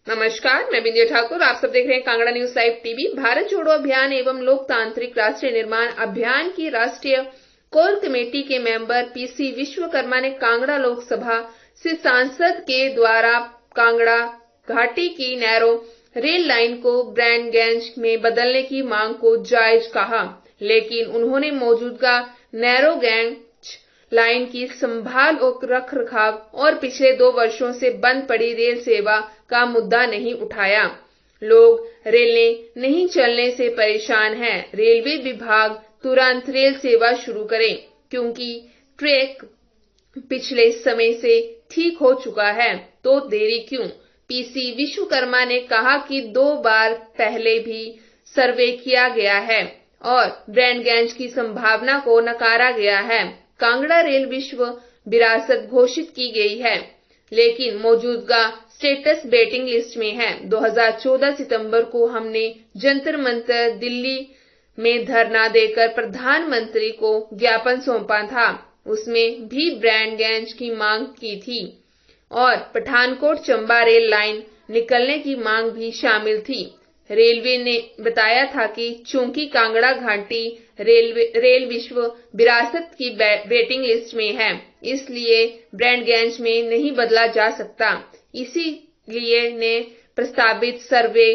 नमस्कार, मैं बिंदिया ठाकुर। आप सब देख रहे हैं Kangra news live TV. Bharat जोड़ो अभियान एवं लोकतांत्रिक राष्ट्रीय निर्माण अभियान की राष्ट्रीय कोर कमेटी के मेंबर पीसी विश्वकर्मा ने कांगड़ा लोकसभा से सांसद के द्वारा कांगड़ा घाटी की नैरो रेल लाइन को ब्रॉडगेज में बदलने की मांग को जायज कहा, लेकिन उन्होंने मौजूदा नैरो गेज लाइन की संभाल और रखरखाव और पिछले 2 वर्षों से बंद पड़ी रेल सेवा का मुद्दा नहीं उठाया। लोग रेलें नहीं चलने से परेशान हैं। रेलवे विभाग तुरंत रेल सेवा शुरू करे, क्योंकि ट्रैक पिछले समय से ठीक हो चुका है, तो देरी क्यों? पीसी विश्वकर्मा ने कहा कि 2 बार पहले भी सर्वे किया गया है और ब्रॉडगेज की संभावना को नकारा गया है। कांगड़ा रेल विश्व विरासत घोषित की गई है, लेकिन मौजूदा स्टेटस वेटिंग लिस्ट में है। 2014 सितंबर को हमने जंतर मंतर दिल्ली में धरना देकर प्रधानमंत्री को ज्ञापन सौंपा था। उसमें भी ब्रॉडगेज की मांग की थी और पठानकोट चंबा रेल लाइन निकलने की मांग भी शामिल थी। रेलवे ने बताया था कि चूंकि कांगड़ा घाटी रेल विश्व विरासत की वेटिंग लिस्ट में है, इसलिए ब्रॉडगेज में नहीं बदला जा सकता। इसीलिए ने प्रस्तावित सर्वे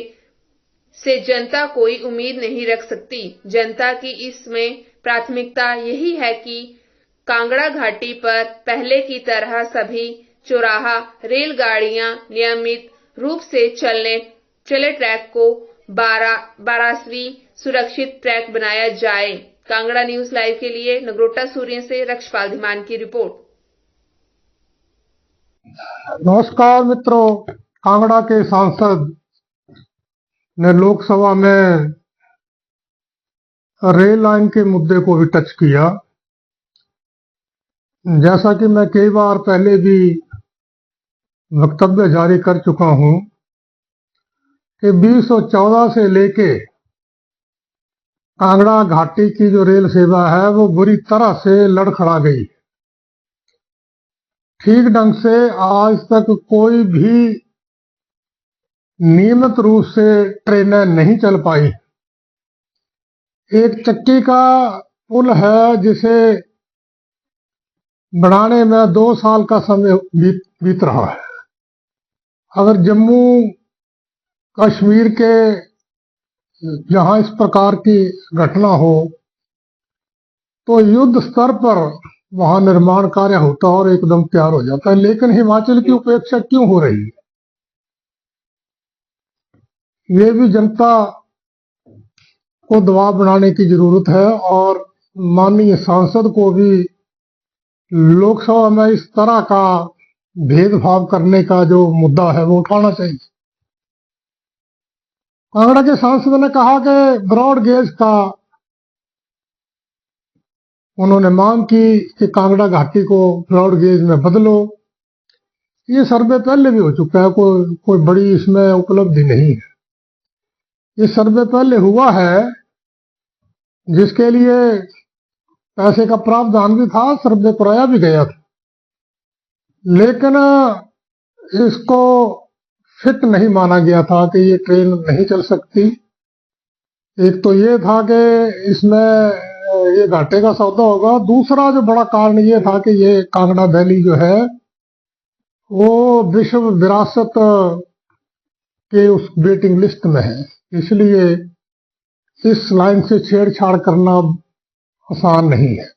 से जनता कोई उम्मीद नहीं रख सकती। जनता की इसमें प्राथमिकता यही है कि कांगड़ा घाटी पर पहले की तरह सभी चौराहा रेलगाड़ियां नियमित रूप से चले ट्रैक को 12वीं सुरक्षित ट्रैक बनाया जाए। कांगड़ा न्यूज लाइव के लिए नगरोटा सूर्य से रक्षपाल धीमान की रिपोर्ट। नमस्कार मित्रों, कांगड़ा के सांसद ने लोकसभा में रेल लाइन के मुद्दे को भी टच किया। जैसा कि मैं कई बार पहले भी वक्तव्य जारी कर चुका हूं कि 2014 से लेके कांगड़ा घाटी की जो रेल सेवा है वो बुरी तरह से लड़खड़ा गई। ठीक ढंग से आज तक कोई भी नियमित रूप से ट्रेनें नहीं चल पाई। एक चक्की का पुल है जिसे बनाने में 2 साल का समय बीत रहा है। अगर जम्मू कश्मीर के जहां इस प्रकार की घटना हो तो युद्ध स्तर पर वहां निर्माण कार्य होता और एकदम तैयार हो जाता है, लेकिन हिमाचल की उपेक्षा क्यों हो रही है? ये भी जनता को दबाव बनाने की जरूरत है और माननीय सांसद को भी लोकसभा में इस तरह का भेदभाव करने का जो मुद्दा है वो उठाना चाहिए। कांगड़ा के सांसद ने कहा कि ब्रॉडगेज का उन्होंने मांग की कि कांगड़ा घाटी को ब्रॉडगेज में बदलो। ये सर्वे पहले भी हो चुका है, कोई बड़ी इसमें उपलब्धि नहीं है। ये सर्वे पहले हुआ है जिसके लिए पैसे का प्रावधान भी था, सर्वे कराया भी गया था, लेकिन इसको फिट नहीं माना गया था कि ये ट्रेन नहीं चल सकती। एक तो ये था कि इसमें ये घाटे का सौदा होगा। दूसरा जो बड़ा कारण ये था कि ये कांगड़ा वैली जो है वो विश्व विरासत के उस वेटिंग लिस्ट में है, इसलिए इस लाइन से छेड़छाड़ करना आसान नहीं है।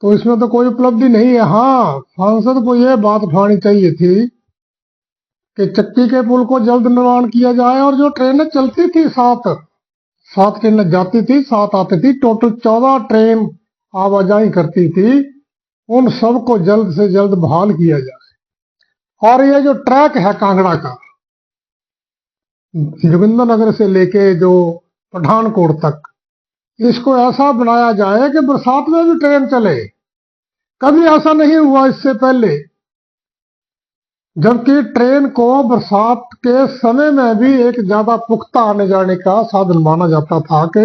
तो इसमें तो कोई उपलब्धि नहीं है। हाँ, सांसद को यह बात उठानी चाहिए थी कि चक्की के पुल को जल्द निर्माण किया जाए और जो ट्रेनें चलती थी 7 ट्रेनें जाती थी, 7 आती थी, टोटल 14 ट्रेन आवाजाही करती थी, उन सबको जल्द से जल्द बहाल किया जाए। और ये जो ट्रैक है कांगड़ा का जोगिंद्रनगर से लेके जो पठानकोट तक, इसको ऐसा बनाया जाए कि बरसात में भी ट्रेन चले। कभी ऐसा नहीं हुआ इससे पहले, जबकि ट्रेन को बरसात के समय में भी एक ज्यादा पुख्ता आने जाने का साधन माना जाता था कि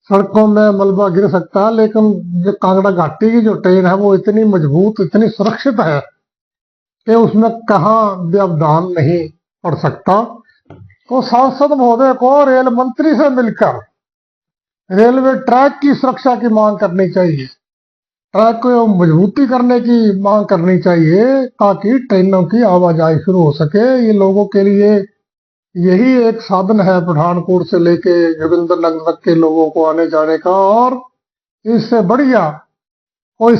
सड़कों में मलबा गिर सकता है, लेकिन जो कांगड़ा घाटी की जो ट्रेन है वो इतनी मजबूत, इतनी सुरक्षित है कि उसमें कहाँ व्यवधान नहीं पड़ सकता, तो सांसद महोदय को रेल मंत्री से मिलकर रेलवे ट्रैक की सुरक्षा की मांग करनी चाहिए, ट्रैक को मजबूती करने की मांग करनी चाहिए ताकि ट्रेनों की आवाजाही शुरू हो सके। ये लोगों के लिए यही एक साधन है पठानकोट से लेके जोगिंदरनगर तक के लोगों को आने जाने का, और इससे बढ़िया कोई